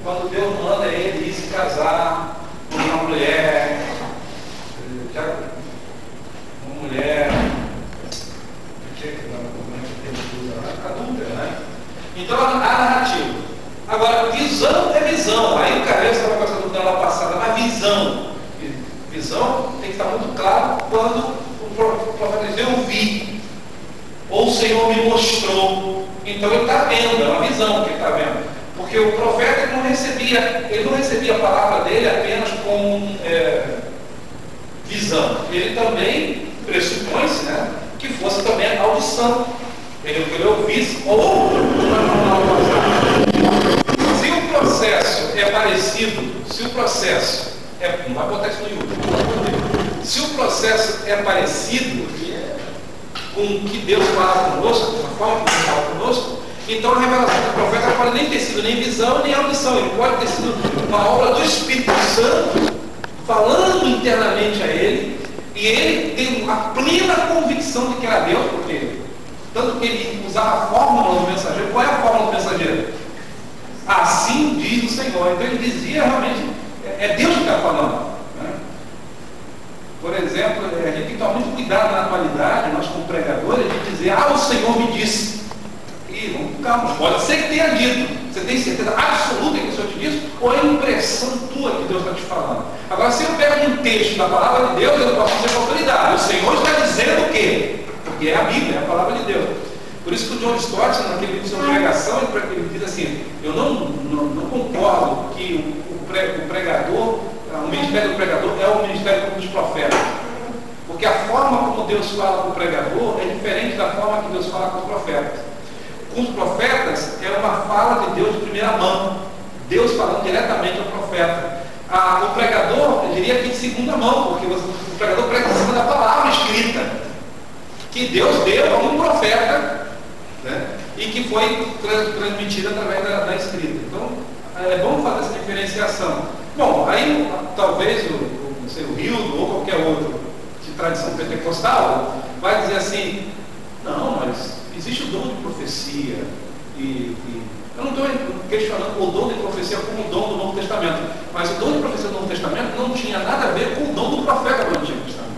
quando Deus manda ele ir se casar com uma mulher, adulta, né? Então a narrativa. Agora, visão é visão. Aí o Carlos estava com essa dúvida lá passada, mas visão tem que estar muito claro quando o profeta diz, eu vi, ou o Senhor me mostrou. Então ele está vendo, é uma visão que ele está vendo. Porque o profeta ele não recebia a palavra dele apenas com visão. Ele também pressupõe-se, né, que fosse também audição. Ele ouvisse, ou se o processo é parecido, não vai botar isso no YouTube. Se o processo é parecido com o que Deus fala conosco, com a forma que Deus fala conosco, então a revelação do profeta pode nem ter sido nem visão nem audição, ele pode ter sido uma obra do Espírito Santo falando internamente a ele, e ele tem a plena convicção de que era Deus, porque tanto que ele usava a fórmula do mensageiro. Qual é a fórmula do mensageiro? Assim diz o Senhor. Então ele dizia realmente, é Deus que está falando, né? Por exemplo, a gente tem que tomar muito cuidado na atualidade, nós como pregadores, de dizer, o Senhor me disse. E vamos com calma, pode ser que tenha dito. Você tem certeza absoluta que o Senhor te disse? Ou é impressão tua que Deus está te falando? Agora, se eu pego um texto da palavra de Deus, eu posso dizer com autoridade. O Senhor está dizendo o quê? Porque é a Bíblia, é a palavra de Deus. Por isso que o John Stott, naquele livro sobre pregação, ele diz assim, eu não concordo que o pregador, o ministério do pregador é o ministério dos profetas. Porque a forma como Deus fala com o pregador é diferente da forma que Deus fala com os profetas. Com os profetas é uma fala de Deus de primeira mão. Deus falando diretamente ao profeta. O pregador, eu diria que de segunda mão, porque o pregador prega em cima da palavra escrita que Deus deu a um profeta, né? E que foi transmitida através da escrita. Então, é bom fazer essa diferenciação. Bom, aí talvez o Hildo ou qualquer outro de tradição pentecostal vai dizer assim, não, mas existe o dom de profecia eu não estou questionando o dom de profecia como o dom do Novo Testamento, mas o dom de profecia do Novo Testamento não tinha nada a ver com o dom do profeta do Antigo Testamento.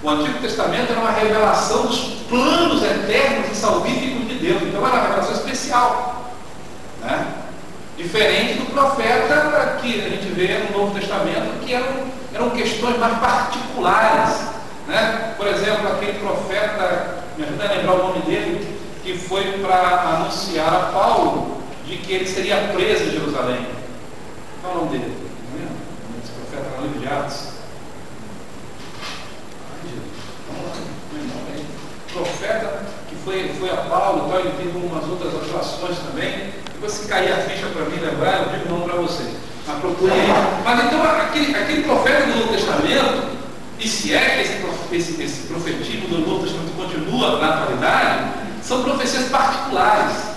O Antigo Testamento era uma revelação dos planos eternos e salvíficos de Deus. Então era uma revelação especial, né? Diferente do profeta que a gente vê no Novo Testamento, que eram questões mais particulares, né? Por exemplo, aquele profeta, me ajuda a lembrar o nome dele, que foi para anunciar a Paulo de que ele seria preso em Jerusalém. Qual é o nome dele? Não lembro. Esse profeta era no livro de Atos. Profeta que foi a Paulo, então ele teve umas outras atuações também. Depois, se cair a ficha para mim lembrar, eu digo o nome para vocês. Mas procure aí. Mas então, aquele profeta do Novo Testamento, e se é que esse profetismo do Novo Testamento continua na atualidade, são profecias particulares,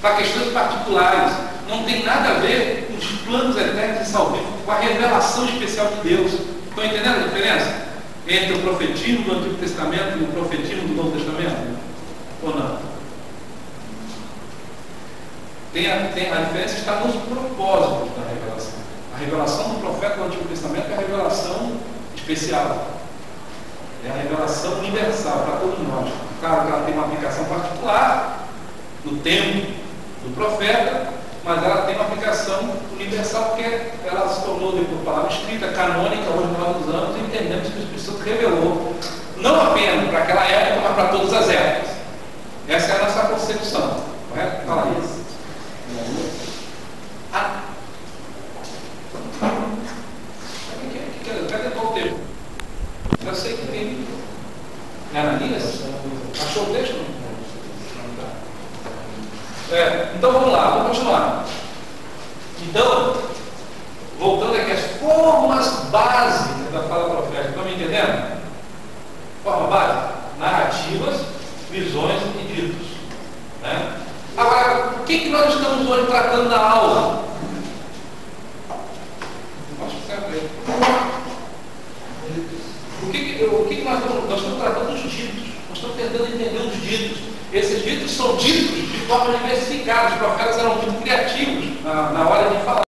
para questões particulares. Não tem nada a ver com os planos eternos e salvíficos, com a revelação especial de Deus. Estão entendendo a diferença entre o profetismo do Antigo Testamento e o profetismo do Novo Testamento? Ou não? A diferença está nos propósitos da revelação. A revelação do profeta do Antigo Testamento é a revelação especial. É a revelação universal para todos nós. Claro que ela tem uma aplicação particular no tempo do profeta, mas ela tem uma aplicação universal porque ela se tornou, por palavra escrita, canônica hoje no final dos anos, e entendemos que o Espírito Santo revelou, não apenas para aquela época, mas para todas as épocas. Essa é a nossa concepção. Correto? Fala isso. Cadê o tempo? Eu sei que tem. Ananias? Achou o texto? Então vamos lá, vamos continuar. Então, voltando aqui às formas básicas da fala profética, estão me entendendo? Forma básica: narrativas, visões e ditos, né? Agora, o que nós estamos hoje tratando na aula? Acho que serve aí. O que nós estamos tratando dos ditos? Nós estamos tentando entender os ditos. Esses ditos são ditos de forma diversificada. Os profetas eram muito criativos na hora de falar.